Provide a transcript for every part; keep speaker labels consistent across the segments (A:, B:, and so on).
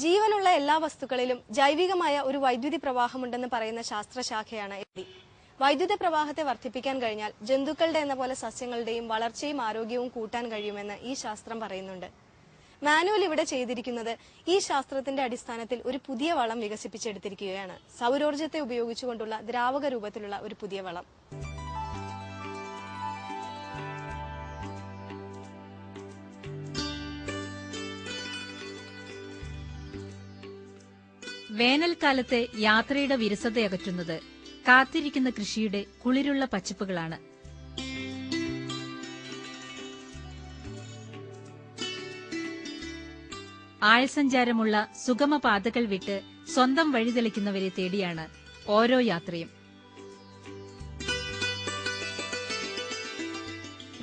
A: ജീവനുള്ള എല്ലാ വസ്തുക്കളിലും ജൈവികമായ ഒരു വൈദ്യുതി പ്രവാഹമുണ്ടെന്ന് പറയുന്ന ശാസ്ത്രശാഖയാണ് എഡി. വൈദ്യുത പ്രവാഹത്തെ വർദ്ധിപ്പിക്കാൻ കഴിഞ്ഞാൽ ജന്തുക്കളുടെ എന്ന പോലെ സസ്യങ്ങളുടെയും വളർച്ചയും ആരോഗ്യവും കൂട്ടാൻ കഴിയുമെന്ന് ഈ ശാസ്ത്രം പറയുന്നുണ്ട്. മാനുവൽ ഇവിടെ ചെയ്തിരിക്കുന്നത് ഈ ശാസ്ത്രത്തിന്റെ അടിസ്ഥാനത്തിൽ ഒരു പുതിയ വളം വികസിപ്പിച്ചെടുത്തിരിക്കുകയാണ്. സൗരോർജ്ജത്തെ ഉപയോഗിച്ചുകൊണ്ടുള്ള ദ്രാവക രൂപത്തിലുള്ള ഒരു പുതിയ വളം.
B: വേനൽക്കാലത്തെ യാത്രയുടെ വിരസതയകറ്റുന്നത് കാത്തിരിക്കുന്ന കൃഷിയുടെ കുളിരുള്ള പച്ചപ്പുകളാണ്. ആഴസഞ്ചാരമുള്ള സുഗമ പാതകൾ വിട്ട് സ്വന്തം വഴിതെളിക്കുന്നവരെ തേടിയാണ് ഓരോ യാത്രയും.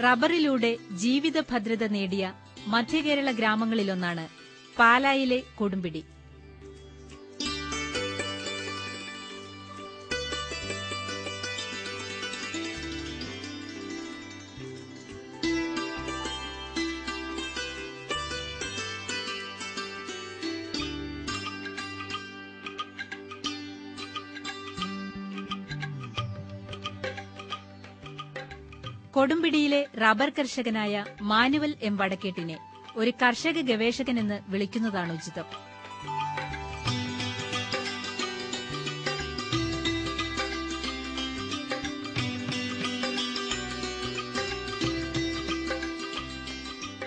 B: റബ്ബറിലൂടെ ജീവിത ഭദ്രത നേടിയ മധ്യകേരള ഗ്രാമങ്ങളിലൊന്നാണ് പാലായിലെ കൊടുമ്പിടി. കൊടുമ്പിടിയിലെ റബ്ബർ കർഷകനായ മാനുവൽ എം വടക്കേട്ടിനെ ഒരു കർഷക ഗവേഷകനെന്ന് വിളിക്കുന്നതാണ് ഉചിതം.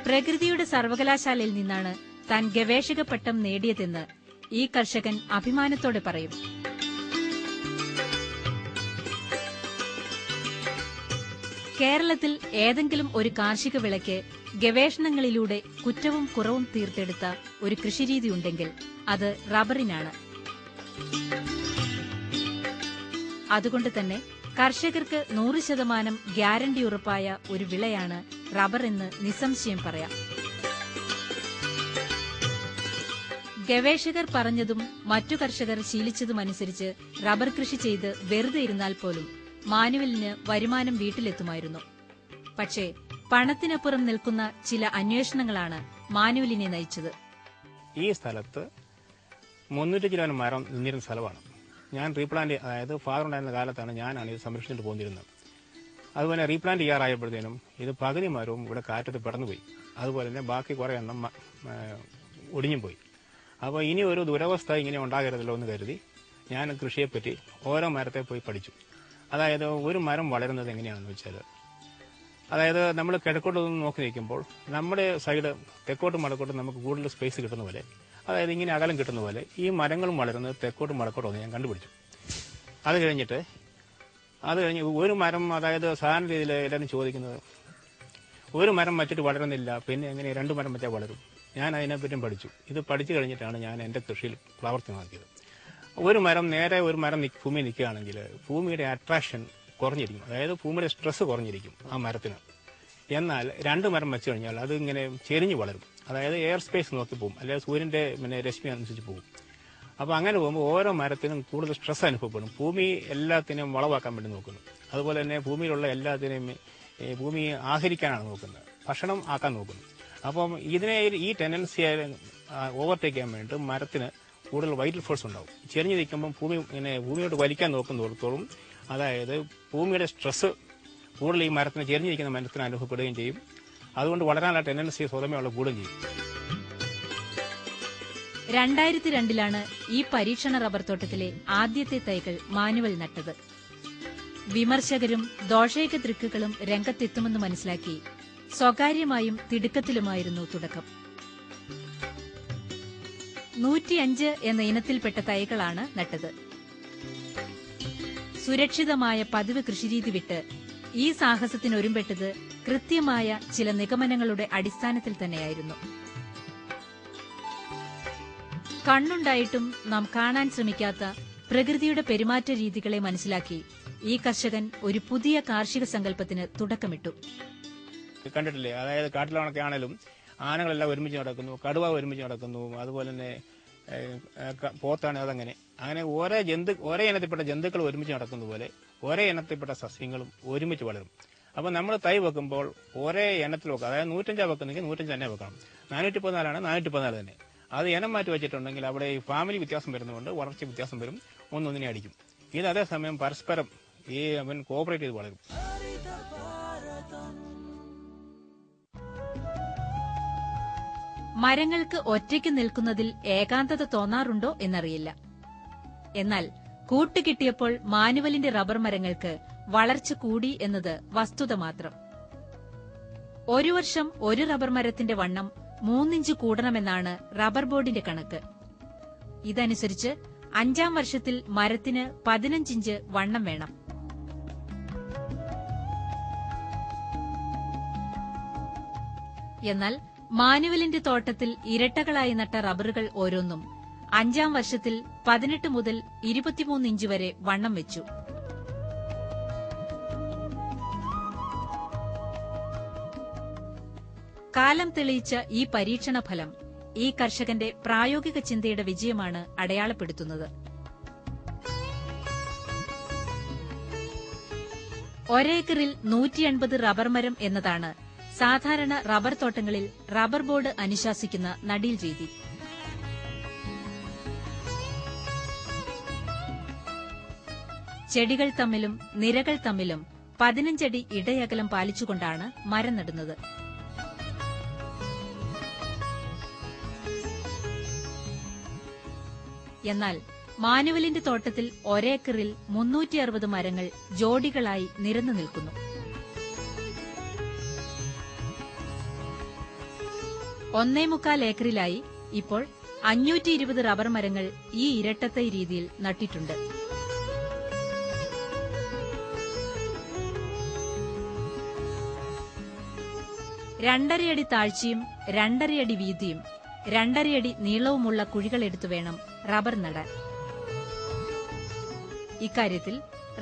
B: പ്രകൃതിയുടെ സർവകലാശാലയിൽ നിന്നാണ് താൻ ഗവേഷക പട്ടം നേടിയതെന്ന് ഈ കർഷകൻ അഭിമാനത്തോടെ പറയും. കേരളത്തിൽ ഏതെങ്കിലും ഒരു കാർഷിക വിളയ്ക്ക് ഗവേഷണങ്ങളിലൂടെ കുറ്റവും കുറവും തീർത്തെടുത്ത ഒരു കൃഷിരീതി ഉണ്ടെങ്കിൽ അത് റബ്ബറിനാണ്. അതുകൊണ്ട് തന്നെ കർഷകർക്ക് 100% ഗ്യാരണ്ടി ഉറപ്പായ ഒരു വിളയാണ് റബ്ബർ എന്ന് നിസ്സംശയം പറയാം. ഗവേഷകർ പറഞ്ഞതും മറ്റു കർഷകർ ശീലിച്ചതുമനുസരിച്ച് റബ്ബർ കൃഷി ചെയ്ത് വെറുതെ ഇരുന്നാൽ പോലും മാനുവലിന് വരുമാനം വീട്ടിലെത്തുമായിരുന്നു. പക്ഷേ പണത്തിനപ്പുറം നിൽക്കുന്ന ചില അന്വേഷണങ്ങളാണ് മാനുവലിനെ നയിച്ചത്.
C: ഈ സ്ഥലത്ത് 300 കിലോ മരം നിന്നിരുന്ന സ്ഥലമാണ്. ഞാൻ റീപ്ലാന്റ്, അതായത് ഫാദർ ഉണ്ടായിരുന്ന കാലത്താണ് ഞാനാണ് ഇത് സംരക്ഷിച്ചിട്ട് പോന്നിരുന്നത്. അതുപോലെ റീപ്ലാന്റ് ചെയ്യാറായപ്പോഴത്തേനും ഇത് പകുതി മരവും ഇവിടെ കാറ്റത്ത് പെടന്നുപോയി. അതുപോലെ തന്നെ ബാക്കി കുറേ എണ്ണം ഒടിഞ്ഞും പോയി. അപ്പോൾ ഇനി ഒരു ദുരവസ്ഥ ഇങ്ങനെ ഉണ്ടാകരുതല്ലോ എന്ന് കരുതി ഞാൻ കൃഷിയെപ്പറ്റി ഓരോ മരത്തെ പോയി പഠിച്ചു. അതായത് ഒരു മരം വളരുന്നത് എങ്ങനെയാണെന്ന് വെച്ചാൽ, അതായത് നമ്മൾ കിഴക്കോട്ട് നോക്കി നിൽക്കുമ്പോൾ നമ്മുടെ സൈഡ് തെക്കോട്ടും വടക്കോട്ടും നമുക്ക് കൂടുതൽ സ്പേസ് കിട്ടുന്ന പോലെ, അതായത് ഇങ്ങനെ അകലം കിട്ടുന്ന പോലെ ഈ മരങ്ങളും വളരുന്നത് തെക്കോട്ടും വടക്കോട്ടും ഞാൻ കണ്ടുപിടിച്ചു. അത് കഴിഞ്ഞ് ഒരു മരം, അതായത് സാധാരണ രീതിയിൽ എല്ലാവരും ചോദിക്കുന്നത്, ഒരു മരം വച്ചിട്ട് വളരുന്നില്ല, പിന്നെ എങ്ങനെ 2 മരം വെച്ചാൽ വളരും? ഞാൻ അതിനെപ്പറ്റിയും പഠിച്ചു. ഇത് പഠിച്ചു കഴിഞ്ഞിട്ടാണ് ഞാൻ എൻ്റെ കൃഷിയിൽ പ്രാവർത്തികമാക്കിയത്. ഒരു മരം ഭൂമിയിൽ നിൽക്കുകയാണെങ്കിൽ ഭൂമിയുടെ അട്രാക്ഷൻ കുറഞ്ഞിരിക്കും, അതായത് ഭൂമിയുടെ സ്ട്രെസ് കുറഞ്ഞിരിക്കും ആ മരത്തിന്. എന്നാൽ 2 മരം വെച്ച് കഴിഞ്ഞാൽ അത് ഇങ്ങനെ ചെരിഞ്ഞു വളരും, അതായത് എയർ സ്പേസ് നോക്കി പോകും, അല്ലെങ്കിൽ സൂര്യന്റെ രശ്മി അനുസരിച്ച് പോകും. അപ്പോൾ അങ്ങനെ പോകുമ്പോൾ ഓരോ മരത്തിനും കൂടുതൽ സ്ട്രെസ് അനുഭവപ്പെടും. ഭൂമി എല്ലാത്തിനെയും വളവാക്കാൻ വേണ്ടി നോക്കുന്നു. അതുപോലെ തന്നെ ഭൂമിയിലുള്ള എല്ലാത്തിനെയും ഭൂമി ആഹരിക്കാനാണ് നോക്കുന്നത്, ഭക്ഷണം ആക്കാൻ നോക്കുന്നു. അപ്പം ഈ ടെൻഡൻസിയെ ഓവർടേക്ക് ചെയ്യാൻ വേണ്ടി മരത്തിന് കൂടുതൽ വൈറ്റൽ ഫോഴ്സ് ഉണ്ടാവും. ചെരിഞ്ഞു നിൽക്കുമ്പം ഭൂമിയോട്ട് വലിക്കാൻ നോക്കുന്നിടത്തോളം, അതായത് ഭൂമിയുടെ സ്ട്രെസ് കൂടുതൽ ഈ മരത്തിന്, ചെരിഞ്ഞിരിക്കുന്ന മരത്തിന് അനുഭവപ്പെടുകയും ചെയ്യും. അതുകൊണ്ട് വളരാനുള്ള ടെൻഡൻസി സ്വതമേയുള്ള കൂടുകയും ചെയ്യും.
B: 2002 ഈ പരീക്ഷണ റബ്ബർ തോട്ടത്തിലെ ആദ്യത്തെ തൈകൾ മാനുവൽ നട്ടത്. വിമർശകരും ദോഷൈക ദൃക്കുകളും രംഗത്തെത്തുമെന്ന് മനസ്സിലാക്കി സ്വകാര്യമായും തിടുക്കത്തിലുമായിരുന്നു തുടക്കം. 105 എന്ന ഇനത്തിൽപ്പെട്ട തൈകളാണ് നട്ടത്. സുരക്ഷിതമായ പതിവ് കൃഷിരീതി വിട്ട് ഈ സാഹസത്തിനൊരുമ്പെട്ടത് കൃത്യമായ ചില നിഗമനങ്ങളുടെ അടിസ്ഥാനത്തിൽ തന്നെയായിരുന്നു. കണ്ണുണ്ടായിട്ടും നാം കാണാൻ ശ്രമിക്കാത്ത പ്രകൃതിയുടെ പെരുമാറ്റ രീതികളെ മനസ്സിലാക്കി ഈ കർഷകൻ ഒരു പുതിയ കാർഷിക സങ്കല്പത്തിന് തുടക്കമിട്ടു.
C: കണ്ടിട്ടില്ലേ, അതായത് കാട്ടിലാണൊക്കെ ആണെങ്കിലും ആനകളെല്ലാം ഒരുമിച്ച് നടക്കുന്നു, കടുവ ഒരുമിച്ച് നടക്കുന്നു, അതുപോലെ തന്നെ പോത്താണ് അതങ്ങനെ. അങ്ങനെ ഒരേ ഇനത്തിൽപ്പെട്ട ജന്തുക്കൾ ഒരുമിച്ച് നടക്കുന്ന പോലെ ഒരേ ഇനത്തിൽപ്പെട്ട സസ്യങ്ങളും ഒരുമിച്ച് വളരും. അപ്പോൾ നമ്മൾ തൈ വെക്കുമ്പോൾ ഒരേ ഇനത്തിൽ വെക്കുക, അതായത് 105 വെക്കുന്നെങ്കിൽ 105 തന്നെ വെക്കണം. 414 414 തന്നെ. അത് ഇനം മാറ്റി വെച്ചിട്ടുണ്ടെങ്കിൽ അവിടെ ഈ ഫാമിലി വ്യത്യാസം വരുന്നതുകൊണ്ട് വളർച്ച വ്യത്യാസം വരും, ഒന്നൊന്നിനെ അടിക്കും. ഇത് അതേസമയം പരസ്പരം ഈ അവൻ കോഓപ്പറേറ്റ് ചെയ്ത് വളരും.
B: മരങ്ങൾക്ക് ഒറ്റയ്ക്ക് നിൽക്കുന്നതിൽ ഏകാന്തത തോന്നാറുണ്ടോ എന്നറിയില്ല. എന്നാൽ കൂട്ടുകിട്ടിയപ്പോൾ മാനുവലിന്റെ റബ്ബർ മരങ്ങൾക്ക് വളർച്ച കൂടി എന്നത് വസ്തുത മാത്രം. ഒരു വർഷം ഒരു റബ്ബർ മരത്തിന്റെ വണ്ണം 3 ഇഞ്ച് കൂടണമെന്നാണ് റബ്ബർ ബോർഡിന്റെ കണക്ക്. ഇതനുസരിച്ച് 5-ാം വർഷത്തിൽ മരത്തിന് 15 ഇഞ്ച് വണ്ണം വേണം. എന്നാൽ മാനുവലിന്റെ തോട്ടത്തിൽ ഇരട്ടകളായി നട്ട റബ്ബറുകൾ ഓരോന്നും 5-ാം വർഷത്തിൽ 18 മുതൽ 23 ഇഞ്ച് വരെ വണ്ണം വെച്ചു. കാലം തെളിയിച്ച ഈ പരീക്ഷണ ഫലം ഈ കർഷകന്റെ പ്രായോഗിക ചിന്തയുടെ വിജയമാണ് അടയാളപ്പെടുത്തുന്നത്. ഒരേക്കറിൽ 180 റബ്ബർ മരം എന്നതാണ് സാധാരണ റബ്ബർ തോട്ടങ്ങളിൽ റബ്ബർ ബോർഡ് അനുശാസിക്കുന്ന നടീൽ രീതി. ചെടികൾ തമ്മിലും നിരകൾ തമ്മിലും 15 അടി ഇടയകലം പാലിച്ചുകൊണ്ടാണ് മരം നടുന്നത്. എന്നാൽ മാനുവലിന്റെ തോട്ടത്തിൽ ഒരേക്കറിൽ 360 മരങ്ങൾ ജോഡികളായി നിരന്നു നിൽക്കുന്നു. 1.25 ഏക്കറിലായി ഇപ്പോൾ 520 റബ്ബർ മരങ്ങൾ ഈ ഇരട്ടത്തൈ രീതിയിൽ നട്ടിട്ടുണ്ട്. രണ്ടരയടി താഴ്ചയും 2.5 അടി വീതിയും 2.5 അടി നീളവുമുള്ള കുഴികളെടുത്തു വേണം റബ്ബർ നടാൻ. ഇക്കാര്യത്തിൽ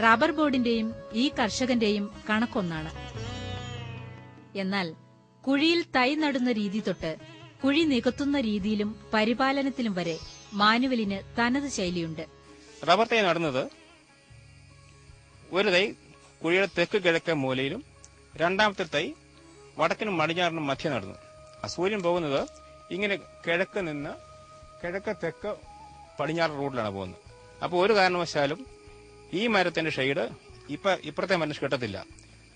B: റബ്ബർ ബോർഡിന്റെയും ഈ കർഷകന്റെയും കണക്കൊന്നാണ്. എന്നാൽ കുഴിയിൽ തൈ നടുന്ന രീതി തൊട്ട് കുഴി നികത്തുന്ന രീതിയിലും പരിപാലനത്തിലും വരെ മാനുവലിന് തനത് ശൈലിയുണ്ട്.
C: റബ്ബർ തൈ നടുന്നത് ഒരു തൈ കുഴിയുടെ തെക്ക് കിഴക്കേ മൂലയിലും രണ്ടാമത്തെ തൈ വടക്കിനും പടിഞ്ഞാറിനും മധ്യ നടന്നു. സൂര്യൻ പോകുന്നത് ഇങ്ങനെ കിഴക്ക് നിന്ന് കിഴക്ക് തെക്ക് പടിഞ്ഞാറ് റൂട്ടിലാണ് പോകുന്നത്. അപ്പോൾ ഒരു കാരണവശാലും ഈ മരത്തിന്റെ ഷെയ്ഡ് ഇപ്പുറത്തെ മരത്തിന് കിട്ടത്തില്ല.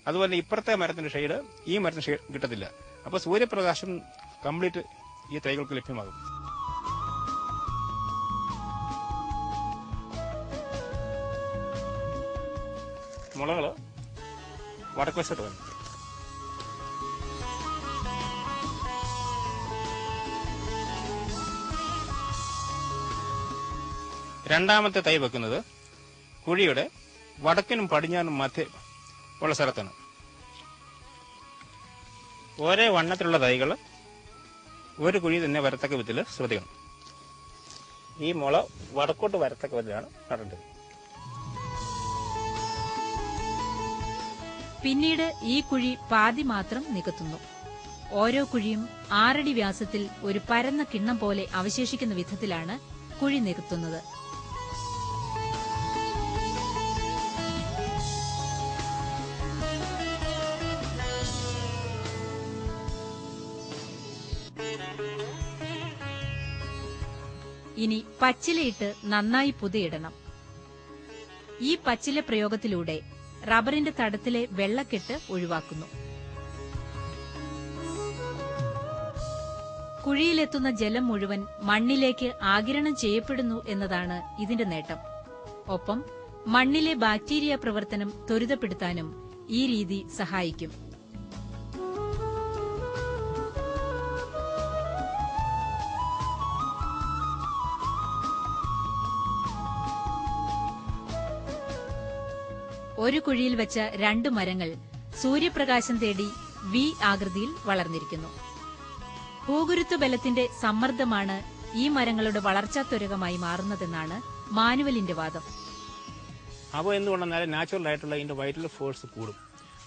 C: അതുപോലെ ഇപ്പുറത്തെ മരത്തിന്റെ ഷെയ്ഡ് ഈ മരത്തിന് കിട്ടത്തില്ല. അപ്പോൾ സൂര്യപ്രകാശം കംപ്ലീറ്റ് ഈ തൈകൾക്ക് ലഭ്യമാകും. മുളകള് വടക്കുവശത്ത് വന്നു. രണ്ടാമത്തെ തൈ വെക്കുന്നത് കുഴിയുടെ വടക്കിനും പടിഞ്ഞാറിനും മധ്യ ഉള്ള സ്ഥലത്താണ്. ഒരേ വണ്ണത്തിലുള്ള തൈകൾ ഒരു കുഴി തന്നെ വരത്തക്ക വിധത്തിൽ ശ്രദ്ധിക്കണം. ഈ മുള വടക്കോട്ട് വരത്തക്ക വിധത്തിലാണ് നടേണ്ടത്.
B: പിന്നീട് ഈ കുഴി പാതി മാത്രം നികത്തുന്നു. ഓരോ കുഴിയും 6 അടി വ്യാസത്തിൽ ഒരു പരന്ന കിണ്ണം പോലെ അവശേഷിക്കുന്ന വിധത്തിലാണ് കുഴി നികത്തുന്നത്. ഇനി പച്ചിലയിട്ട് നന്നായി പുതയിടണം. ഈ പച്ചില പ്രയോഗത്തിലൂടെ റബ്ബറിന്റെ തടത്തിലെ വെള്ളക്കെട്ട് ഒഴിവാക്കുന്നു. കുഴിയിലെത്തുന്ന ജലം മുഴുവൻ മണ്ണിലേക്ക് ആഗിരണം ചെയ്യപ്പെടുന്നു എന്നതാണ് ഇതിന്റെ നേട്ടം. ഒപ്പം മണ്ണിലെ ബാക്ടീരിയ പ്രവർത്തനം ത്വരിതപ്പെടുത്താനും ഈ രീതി സഹായിക്കും. ഒരു കുഴിയിൽ വെച്ച 2 മരങ്ങൾ സൂര്യപ്രകാശം തേടി വി ആകൃതിയിൽ വളർന്നിരിക്കുന്നു. ഭൂഗുരുത്വ ബലത്തിന്റെ സമ്മർദ്ദമാണ് ഈ മരങ്ങളുടെ വളർച്ചാ ത്വരകമായി മാറുന്നതെന്നാണ് മാനുവലിന്റെ വാദം.
C: അപ്പോൾ എന്തുകൊണ്ടെന്നാൽ നാച്ചുറൽ ആയിട്ടുള്ള ഇതിന്റെ വൈറ്റൽ ഫോഴ്സ്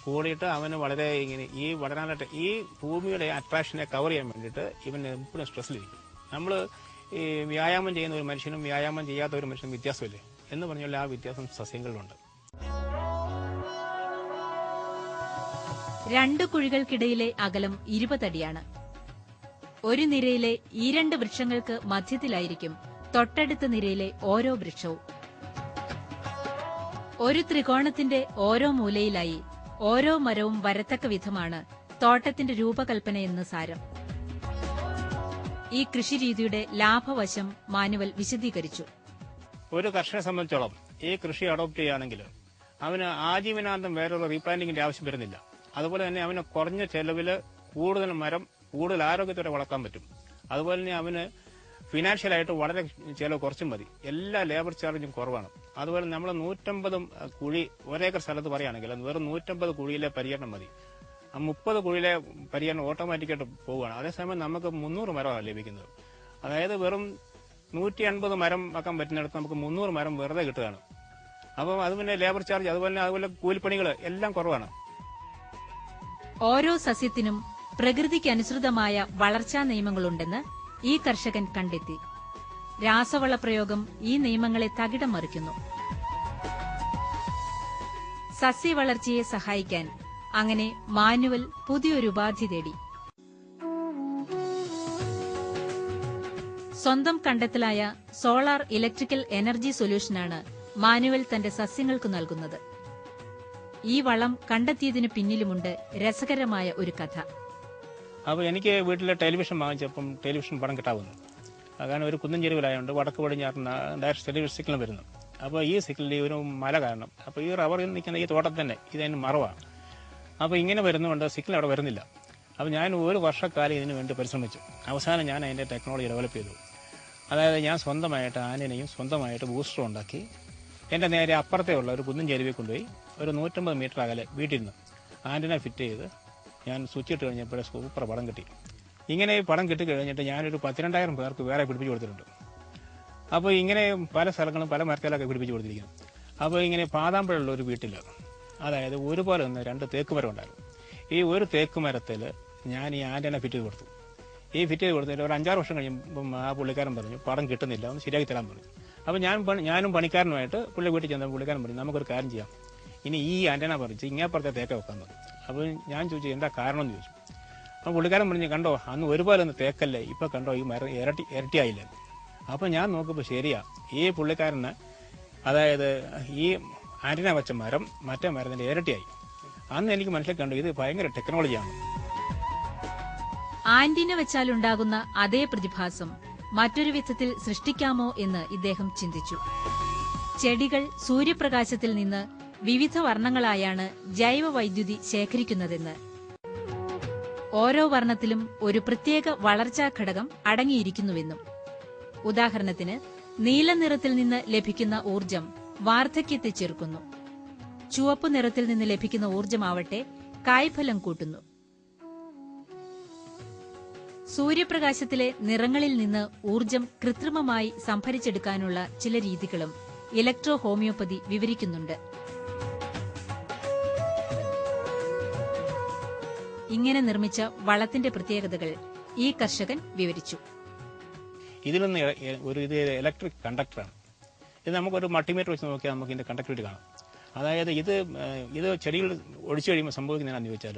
C: കൂടിയിട്ട് അവന് വളരെ ഇങ്ങനെ ഈ വളരാനായിട്ട് ഈ ഭൂമിയുടെ അട്രാക്ഷനെ കവർ ചെയ്യാൻ വേണ്ടിയിട്ട് ഇവന് എപ്പോഴും സ്ട്രെസ്സിലിരിക്കും. നമ്മൾ ഈ വ്യായാമം ചെയ്യുന്ന ഒരു മനുഷ്യനും വ്യായാമം ചെയ്യാത്ത ഒരു മനുഷ്യനും വ്യത്യാസമില്ലേ എന്ന് പറഞ്ഞാൽ ആ വ്യത്യാസം സസ്യങ്ങളിലുണ്ട്.
B: 2 കുഴികൾക്കിടയിലെ അകലം 20 അടിയാണ്. ഒരു നിരയിലെ ഈ 2 വൃക്ഷങ്ങൾക്ക് മധ്യത്തിലായിരിക്കും തൊട്ടടുത്ത നിരയിലെ ഓരോ വൃക്ഷവും. ഒരു ത്രികോണത്തിന്റെ ഓരോ മൂലയിലായി ഓരോ മരവും വരത്തക്ക വിധമാണ് തോട്ടത്തിന്റെ രൂപകൽപ്പനയെന്ന് സാരം. ഈ കൃഷിരീതിയുടെ ലാഭവശം മാനുവൽ വിശദീകരിച്ചു.
C: ഒരു കർഷകനെ സംബന്ധിച്ചോളം ഈ കൃഷി അഡോപ്റ്റ് ചെയ്യുകയാണെങ്കിൽ അവന് ആജീവനാന്തം വേറൊരു റീപ്ലാന്റിങ്ങിന്റെ ആവശ്യം വരുന്നില്ല. അതുപോലെ തന്നെ അവന് കുറഞ്ഞ ചെലവിൽ കൂടുതൽ മരം കൂടുതൽ ആരോഗ്യത്തോടെ വളർത്താൻ പറ്റും. അതുപോലെ തന്നെ അവന് ഫിനാൻഷ്യലായിട്ട് വളരെ ചെലവ് കുറച്ചും മതി. എല്ലാ ലേബർ ചാർജും കുറവാണ്. അതുപോലെ നമ്മൾ 150 കുഴി ഒരേക്കർ സ്ഥലത്ത് പറയുകയാണെങ്കിൽ അത് വെറും 150 കുഴിയിലെ പരിചരണം മതി. 30 കുഴിയിലെ പരിചരണം ഓട്ടോമാറ്റിക്കായിട്ട് പോവുകയാണ്. അതേസമയം നമുക്ക് 300 മരമാണ് ലഭിക്കുന്നത്. അതായത് വെറും 150 മരം വെക്കാൻ പറ്റുന്നിടത്ത് നമുക്ക് 300 മരം വെറുതെ കിട്ടുകയാണ്. അപ്പം അത് പിന്നെ ലേബർ ചാർജ് അതുപോലെ കൂലിപ്പണികൾ എല്ലാം കുറവാണ്.
B: ഓരോ സസ്യത്തിനും പ്രകൃതിക്കനുസൃതമായ വളർച്ചാ നിയമങ്ങളുണ്ടെന്ന് ഈ കർഷകൻ കണ്ടെത്തി. രാസവള പ്രയോഗം ഈ നിയമങ്ങളെ തകിടം മറിക്കുന്നു. സസ്യവളർച്ചയെ സഹായിക്കാൻ അങ്ങനെ മാനുവൽ പുതിയൊരു ഉപാധി തേടി. സ്വന്തം കണ്ടെത്തലായ സോളാർ ഇലക്ട്രിക്കൽ എനർജി സൊല്യൂഷനാണ് മാനുവൽ തന്റെ സസ്യങ്ങൾക്ക് നൽകുന്നത്. ഈ വളം കണ്ടെത്തിയതിനു പിന്നിലുമുണ്ട് രസകരമായ ഒരു കഥ.
C: അപ്പോൾ എനിക്ക് വീട്ടിലെ ടെലിവിഷൻ വാങ്ങിച്ചപ്പം ടെലിവിഷൻ പടം കിട്ടാവുന്നു. കാരണം ഒരു കുന്നൻ ചെരുവിലായതുകൊണ്ട് വടക്ക് പടിഞ്ഞാറ് ഡയറക്റ്റ് ടെലിവിഷൻ സിഗ്നൽ വരുന്നു. അപ്പോൾ ഈ സിഗ്നലിൽ ഒരു മല കാരണം അപ്പോൾ ഈ റബ്ബറിൽ നിൽക്കുന്ന ഈ തോട്ടം തന്നെ ഇതിന് മറവാണ്. അപ്പോൾ ഇങ്ങനെ വരുന്നതുകൊണ്ട് സിഗ്നൽ അവിടെ വരുന്നില്ല. അപ്പോൾ ഞാൻ ഒരു വർഷക്കാലം ഇതിനു വേണ്ടി പരിശ്രമിച്ചു. അവസാനം ഞാൻ അതിൻ്റെ ടെക്നോളജി ഡെവലപ്പ് ചെയ്തു. അതായത് ഞാൻ സ്വന്തമായിട്ട് ആന്റിനയും സ്വന്തമായിട്ട് ബൂസ്റ്ററും ഉണ്ടാക്കി എൻ്റെ നേരെ അപ്പുറത്തെയുള്ള ഒരു കുന്നൻ ചെരുവിൽ കൊണ്ടുപോയി ഒരു 150 മീറ്റർ അകലെ വീട്ടിൽ നിന്ന് ആന്റിന ഫിറ്റ് ചെയ്ത് ഞാൻ സ്വിച്ച് ഇട്ട് കഴിഞ്ഞപ്പോഴേ സൂപ്പർ പടം കിട്ടി. ഇങ്ങനെ ഈ പടം കിട്ടിക്കഴിഞ്ഞിട്ട് ഞാനൊരു 12,000 പേർക്ക് വേറെ പിടിപ്പിച്ച് കൊടുത്തിട്ടുണ്ട്. അപ്പോൾ ഇങ്ങനെ പല സ്ഥലങ്ങളും പല മരത്തിലൊക്കെ പിടിപ്പിച്ച് കൊടുത്തിരിക്കുന്നു. അപ്പോൾ ഇങ്ങനെ പാതാമ്പഴുള്ള ഒരു വീട്ടിൽ അതായത് ഒരുപോലെ നിന്ന് 2 തേക്ക് മരം ഉണ്ടായിരുന്നു. ഈ ഒരു തേക്ക് മരത്തിൽ ഞാൻ ഈ ആന്റിന ഫിറ്റ് ചെയ്ത് കൊടുത്തു. ഈ ഫിറ്റ് ചെയ്ത് കൊടുത്തിട്ട് ഒരു 5-6 വർഷം കഴിയുമ്പം ആ പുള്ളിക്കാരൻ പറഞ്ഞു പടം കിട്ടുന്നില്ല, ഒന്ന് ശരിയാക്കി തരാൻ പറഞ്ഞു. അപ്പോൾ ഞാനും പണിക്കാരനുമായിട്ട് പുള്ളി വീട്ടിൽ ചെന്നപ്പോൾ പുള്ളിക്കാരൻ പറഞ്ഞു നമുക്കൊരു കാര്യം ചെയ്യാം, ഇനി ഈ ആന്റിന പറിച്ച് ഇങ്ങേപ്പുറത്തെ തേക്ക വെക്കാൻ പറഞ്ഞു. അപ്പോൾ ഞാൻ ചോദിച്ചു എന്താ കാരണം എന്ന് ചോദിച്ചു. അപ്പോൾ പുള്ളിക്കാരൻ പറഞ്ഞു കണ്ടോ അന്ന് ഒരുപോലെ ഒന്ന് തേക്കല്ലേ, ഇപ്പം കണ്ടോ ഈ മരം ഇരട്ടിയായില്ലേ. അപ്പോൾ ഞാൻ നോക്കുമ്പോൾ ശരിയാ, ഈ പുള്ളിക്കാരന് അതായത് ഈ ആന്റിന വെച്ച മരം മറ്റേ മരത്തിന്റെ ഇരട്ടിയായി. അന്ന് എനിക്ക് മനസ്സിലാക്കി കണ്ടു ഇത് ഭയങ്കര ടെക്നോളജിയാണ്.
B: ആന്റിന വെച്ചാലുണ്ടാകുന്ന അതേ പ്രതിഭാസം മറ്റൊരു വിധത്തിൽ സൃഷ്ടിക്കാമോ എന്ന് ഇദ്ദേഹം ചിന്തിച്ചു. ചെടികൾ സൂര്യപ്രകാശത്തിൽ നിന്ന് വിവിധ വർണ്ണങ്ങളായാണ് ജൈവ വൈദ്യുതി ശേഖരിക്കുന്നതെന്ന്. ഓരോ വർണ്ണത്തിലും ഒരു പ്രത്യേക വളർച്ചാ ഘടകം അടങ്ങിയിരിക്കുന്നുവെന്നും. ഉദാഹരണത്തിന് നീല നിറത്തിൽ നിന്ന് ലഭിക്കുന്ന ഊർജം വാർദ്ധക്യത്തെ ചെറുക്കുന്നു. ചുവപ്പ് നിറത്തിൽ നിന്ന് ലഭിക്കുന്ന ഊർജമാവട്ടെ കായ്ഫലം കൂട്ടുന്നു. സൂര്യപ്രകാശത്തിലെ നിറങ്ങളിൽ നിന്ന് ഊർജം കൃത്രിമമായി സംഭരിച്ചെടുക്കാനുള്ള ചില രീതികളും ഇലക്ട്രോ ഹോമിയോപ്പതി വിവരിക്കുന്നുണ്ട്. ഇങ്ങനെ നിർമ്മിച്ച വളത്തിന്റെ പ്രത്യേകതകൾ ഈ കർഷകൻ വിവരിച്ചു.
C: ഇതിലൊന്ന് ഇത് ഇലക്ട്രിക് കണ്ടക്ടറാണ്. ഇത് നമുക്കൊരു മൾട്ടിമീറ്റർ വെച്ച് നോക്കിയാൽ നമുക്ക് ഇതിന്റെ കണ്ടക്ടിവിറ്റി കാണാം. അതായത് ഇത് ചെടികൾ ഒഴിച്ചു കഴിയുമ്പോൾ സംഭവിക്കുന്നതെന്ന് ചോദിച്ചാൽ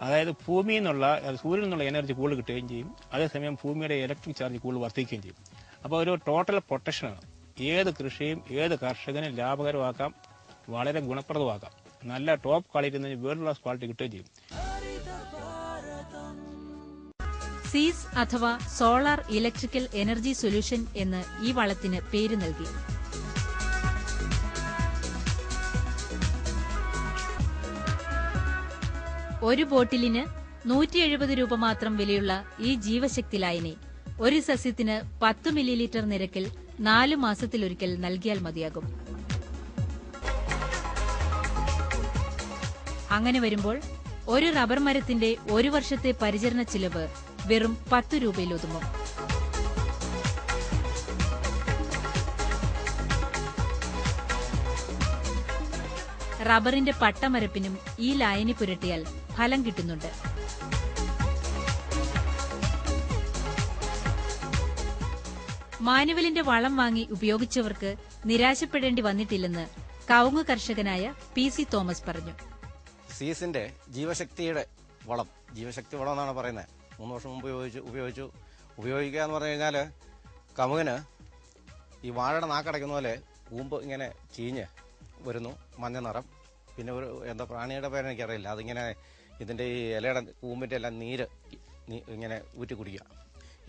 C: അതായത് ഭൂമിയിൽ നിന്നുള്ള സൂര്യനിൽ നിന്നുള്ള എനർജി കൂടുതൽ കിട്ടുകയും ചെയ്യും, അതേസമയം ഭൂമിയുടെ ഇലക്ട്രിക് ചാർജ് കൂടുതൽ വർദ്ധിക്കുകയും ചെയ്യും. അപ്പോൾ ഒരു ടോട്ടൽ പ്രൊട്ടക്ഷനാണ്. ഏത് കൃഷിയും ഏത് കർഷകനും ലാഭകരമാക്കാം, വളരെ ഗുണപ്രദമാക്കാം, നല്ല top quality world class quality കിട്ടുകയും ചെയ്യും.
B: സീസ് അഥവാ സോളാർ ഇലക്ട്രിക്കൽ എനർജി സൊല്യൂഷൻ എന്ന് ഈ വളത്തിന് പേര് നൽകി. ഒരു ബോട്ടിലിന് 170 രൂപ മാത്രം വിലയുള്ള ഈ ജീവശക്തി ലായനി ഒരു സസ്യത്തിന് 10 മില്ലിലിറ്റർ നിരക്കിൽ 4 മാസത്തിലൊരിക്കൽ നൽകിയാൽ മതിയാകും. അങ്ങനെ വരുമ്പോൾ ഒരു റബ്ബർ മരത്തിന്റെ ഒരു വർഷത്തെ പരിചരണ ചിലവ് വെറും 10 രൂപയിൽ ഒതുങ്ങും. റബ്ബറിന്റെ പട്ടമരപ്പിനും ഈ ലായനി പുരട്ടിയാൽ ഫലം കിട്ടുന്നുണ്ട്. മാനുവലിന്റെ വളം വാങ്ങി ഉപയോഗിച്ചവർക്ക് നിരാശപ്പെടേണ്ടി വന്നിട്ടില്ലെന്ന് കവുങ്ങ് കർഷകനായ PC തോമസ് പറഞ്ഞു.
D: സീസിന്റെ ജീവശക്തി വളം എന്നാണ് പറയുന്നത്. 3 വർഷം മുമ്പ് ഉപയോഗിക്കുക എന്ന് പറഞ്ഞു കഴിഞ്ഞാൽ കമുകിന് ഈ വാഴയുടെ നാക്കടയ്ക്കുന്ന പോലെ കൂമ്പ് ഇങ്ങനെ ചീഞ്ഞ് വരുന്നു, മഞ്ഞ നിറം. പിന്നെ ഒരു എന്താ പ്രാണിയുടെ പേര് എനിക്കറിയില്ല, അതിങ്ങനെ ഇതിൻ്റെ ഈ ഇലയുടെ കൂമ്പിൻ്റെ എല്ലാം നീര് ഇങ്ങനെ ഊറ്റി കുടിക്കുക.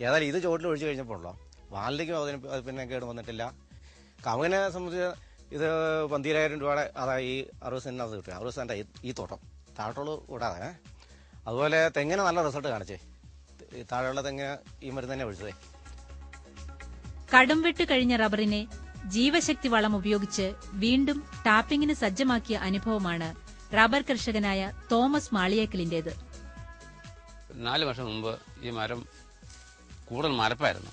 D: ഏതായാലും ഇത് ചോട്ടിൽ ഒഴിച്ചു കഴിഞ്ഞപ്പോഴല്ലോ വാലിലേക്കും അതിന് പിന്നെ കേട് വന്നിട്ടില്ല. കമുകിനെ സംബന്ധിച്ച് ഇത് 12,000 രൂപയുടെ അതായത് ഈ 60 സെൻറ്റിന് അത് കിട്ടുക. 60 സെൻറ്റാണ് ഈ തോട്ടം, താഴോട്ടുള്ള കൂടാതെ. അതുപോലെ തെങ്ങിന് നല്ല റിസൾട്ട് കാണിച്ചേ. താഴെയുള്ള തെങ്ങിന് ഈ മരുന്ന് തന്നെ ഒഴിച്ചതേ.
B: കടുംവെട്ട് കഴിഞ്ഞ റബ്ബറിനെ ജീവശക്തി വളം ഉപയോഗിച്ച് വീണ്ടും ടാപ്പിംഗിന് സജ്ജമാക്കിയ അനുഭവമാണ് റബ്ബർ കർഷകനായ തോമസ് മാളിയേക്കലിന്റേത്.
E: 4 വർഷം മുമ്പ് ഈ മരം കൂടുതൽ മരപ്പായിരുന്നു,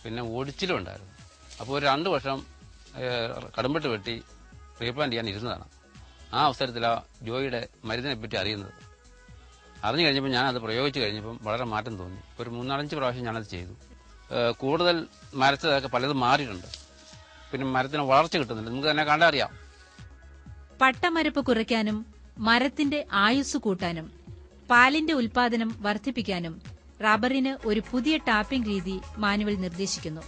E: പിന്നെ ഒടിച്ചിലും ഉണ്ടായിരുന്നു. അപ്പോൾ ഒരു 2 വർഷം കടുംവെട്ട് വെട്ടി റീപ്ലാന്റ് ചെയ്യാൻ ഇരുന്നതാണ്. ആ അവസരത്തിലാണ് ജോയിയുടെ മരുന്നിനെ പറ്റി അറിയുന്നത്. അറിഞ്ഞു കഴിഞ്ഞപ്പോൾ ഞാനത് പ്രയോഗിച്ച് കഴിഞ്ഞപ്പം വളരെ മാറ്റം തോന്നി. ഒരു 3-4 പ്രാവശ്യം ഞാനത് ചെയ്തു. കൂടുതൽ മരത്തിലൊക്കെ പലതും മാറിയിട്ടുണ്ട്. പിന്നെ മരത്തിന് വളർച്ച കിട്ടുന്നുണ്ട്, നമുക്ക് തന്നെ കണ്ടറിയാം.
B: പട്ടമരപ്പ് കുറയ്ക്കാനും മരത്തിന്റെ ആയുസ് കൂട്ടാനും പാലിന്റെ ഉൽപാദനം വർദ്ധിപ്പിക്കാനും റബ്ബറിന് ഒരു പുതിയ ടാപ്പിംഗ് രീതി മാനുവൽ നിർദ്ദേശിക്കുന്നു.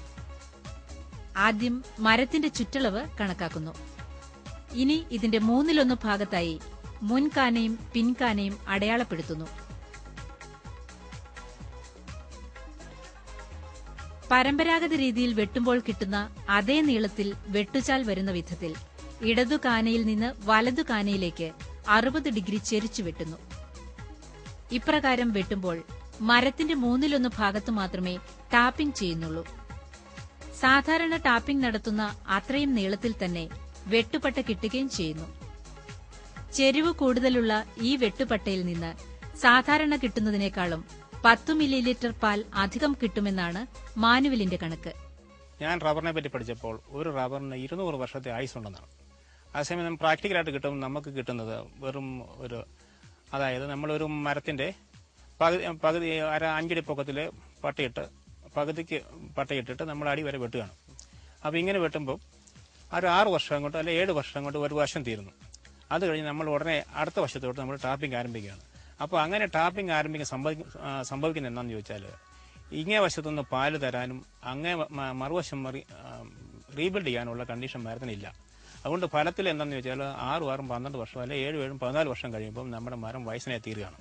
B: ആദ്യം മരത്തിന്റെ ചുറ്റളവ് കണക്കാക്കുന്നു. ഇനി ഇതിന്റെ 1/3 ഭാഗത്തായി മുൻകാനയും പിൻകാനയും അടയാളപ്പെടുത്തുന്നു. പരമ്പരാഗത രീതിയിൽ വെട്ടുമ്പോൾ കിട്ടുന്ന അതേ നീളത്തിൽ വെട്ടുചാൽ വരുന്ന വിധത്തിൽ ഇടതു കാനയിൽ നിന്ന് വലതു കാനയിലേക്ക് 60 ഡിഗ്രി ചെരിച്ചു വെട്ടുന്നു. ഇപ്രകാരം വെട്ടുമ്പോൾ മരത്തിന്റെ 1/3 ഭാഗത്ത് മാത്രമേ ടാപ്പിംഗ് ചെയ്യുന്നുള്ളൂ. സാധാരണ ടാപ്പിംഗ് നടത്തുന്ന അത്രയും നീളത്തിൽ തന്നെ വെട്ടുപട്ട കിട്ടുകയും ചെയ്യുന്നു. ചെരിവ് കൂടുതലുള്ള ഈ വെട്ടുപട്ടയിൽ നിന്ന് സാധാരണ കിട്ടുന്നതിനേക്കാളും 10 മില്ലി പാൽ അധികം കിട്ടുമെന്നാണ് മാനുവലിന്റെ കണക്ക്.
C: ഞാൻ റബ്ബറിനെ പറ്റി പഠിച്ചപ്പോൾ ഒരു റബ്ബറിന് 200 വർഷത്തെ ആയുസുണ്ടെന്നാണ്. അതേസമയം പ്രാക്ടിക്കലായിട്ട് കിട്ടും നമുക്ക് കിട്ടുന്നത് വെറും ഒരു, അതായത് നമ്മളൊരു മരത്തിന്റെ പകുതി 5 അടി പൊക്കത്തിൽ പട്ടയിട്ട് പകുതിക്ക് പട്ടയിട്ടിട്ട് നമ്മൾ അടി വരെ വെട്ടുകയാണ്. അപ്പോൾ ഇങ്ങനെ വെട്ടുമ്പോൾ ഒരു 6 വർഷം കൊണ്ട് അല്ലെങ്കിൽ 7 വർഷം കൊണ്ട് ഒരു വശം തീരുന്നു. അത് കഴിഞ്ഞ് നമ്മൾ ഉടനെ അടുത്ത വശത്തോട്ട് നമ്മൾ ടാപ്പിംഗ് ആരംഭിക്കുകയാണ്. അപ്പോൾ അങ്ങനെ ടാപ്പിംഗ് ആരംഭിക്കാൻ സംഭവിക്കുന്നത് എന്താണെന്ന് ചോദിച്ചാൽ, ഇങ്ങേ വശത്തുനിന്ന് പാല് തരാനും അങ്ങേ മറുവശം റീബിൽഡ് ചെയ്യാനുള്ള കണ്ടീഷൻ മരത്തിനില്ല. അതുകൊണ്ട് ഫലത്തിൽ എന്താണെന്ന് ചോദിച്ചാൽ 6, 12 വർഷം അല്ലെങ്കിൽ 7, 14 വർഷം കഴിയുമ്പോൾ നമ്മുടെ മരം വയസ്സിനെ തീരുകയാണ്.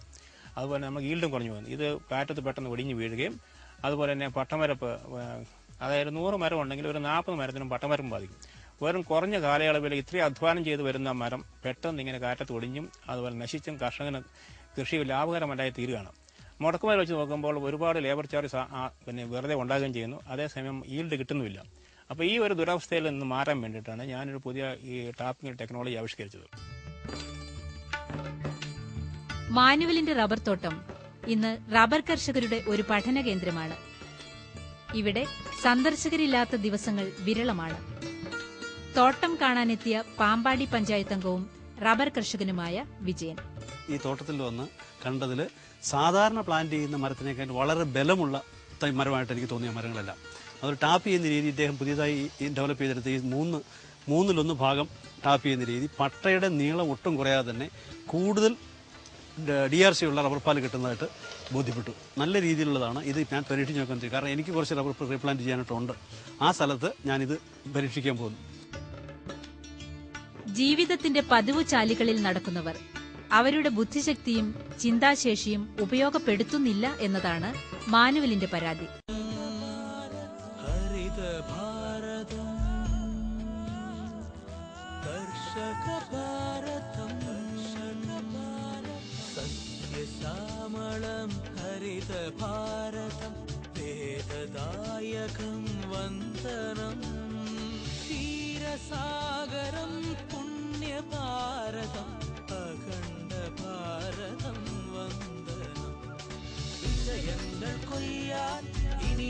C: അതുപോലെ നമുക്ക് ഈൽഡും കുറഞ്ഞു പോകുന്നു. ഇത് കാറ്റത്ത് പെട്ടെന്ന് ഒടിഞ്ഞു വീഴുകയും അതുപോലെ തന്നെ പട്ടമരപ്പ്, അതായത് 100 മരം ഉണ്ടെങ്കിൽ ഒരു 40 മരത്തിനും പട്ടമരം ബാധിക്കും. വെറും കുറഞ്ഞ കാലയളവിൽ ഇത്രയും അധ്വാനം ചെയ്ത് വരുന്ന മരം പെട്ടെന്ന് ഇങ്ങനെ കാറ്റത്ത് ഒടിഞ്ഞും അതുപോലെ നശിച്ചും കർഷകന് കൃഷി ലാഭകരമല്ലായി തീരുകയാണ്. മുടക്കുമരം വെച്ച് നോക്കുമ്പോൾ ഒരുപാട് ലേബർ ചാർജ് പിന്നെ വെറുതെ ഉണ്ടാകുകയും ചെയ്യുന്നു, അതേസമയം ഈൽഡ് കിട്ടുന്നുമില്ല. അപ്പോൾ ഈ ഒരു ദുരവസ്ഥയിൽ നിന്ന് മാറാൻ വേണ്ടിയിട്ടാണ് ഞാനൊരു പുതിയ ഈ ടാപ്പിംഗ് ടെക്നോളജി ആവിഷ്കരിച്ചത്.
B: മാനുവലിന്റെ റബ്ബർ തോട്ടം ഇന്ന് റബ്ബർ കർഷകരുടെ ഒരു പഠന കേന്ദ്രമാണ്. ഇവിടെ സന്ദർശകരില്ലാത്ത ദിവസങ്ങൾ വിരളമാണ്. തോട്ടം കാണാനെത്തിയ പാമ്പാടി പഞ്ചായത്ത് അംഗവും റബ്ബർ കർഷകനുമായ വിജയൻ
F: ഈ തോട്ടത്തിൽ വന്ന് കണ്ടതിൽ സാധാരണ പ്ലാന്റ് ചെയ്യുന്ന മരത്തിനേക്കാൾ വളരെ ബലമുള്ള മരമായിട്ട് എനിക്ക് തോന്നിയ മരങ്ങളെല്ലാം അതൊരു ടാപ്പ് ചെയ്യുന്ന രീതി ഇദ്ദേഹം പുതിയതായി ഡെവലപ്പ് ചെയ്തെടുത്ത ഈ 1/3 ഭാഗം ടാപ്പ് ചെയ്യുന്ന രീതി പട്ടയുടെ നീളം ഒട്ടും കുറയാതെ തന്നെ കൂടുതൽ DRC ഉള്ള റബ്ബർ പാൽ കിട്ടുന്നതായിട്ട് ബോധ്യപ്പെട്ടു. നല്ല രീതിയിലുള്ളതാണ് ഇത്. ഞാൻ പരീക്ഷിച്ച് നോക്കാൻ ചെയ്യും, കാരണം എനിക്ക് കുറച്ച് റബ്ബർ റീപ്ലാന്റ് ചെയ്യാനായിട്ടുണ്ട്. ആ സ്ഥലത്ത് ഞാനിത് പരീക്ഷിക്കാൻ പോകുന്നു.
B: ജീവിതത്തിന്റെ പതിവ് ചാലുകളിൽ നടക്കുന്നവർ അവരുടെ ബുദ്ധിശക്തിയും ചിന്താശേഷിയും ഉപയോഗപ്പെടുത്തുന്നില്ല എന്നതാണ് മാനുവലിന്റെ പരാതി.
G: ഭാരതം വേദദായകം വന്ദനം ക്ഷീരസാഗരം പുണ്യഭാരതം അഖണ്ഡ ഭാരതം വന്ദനം വിജയങ്ങൾ കൊയ്യാൻ ഇനി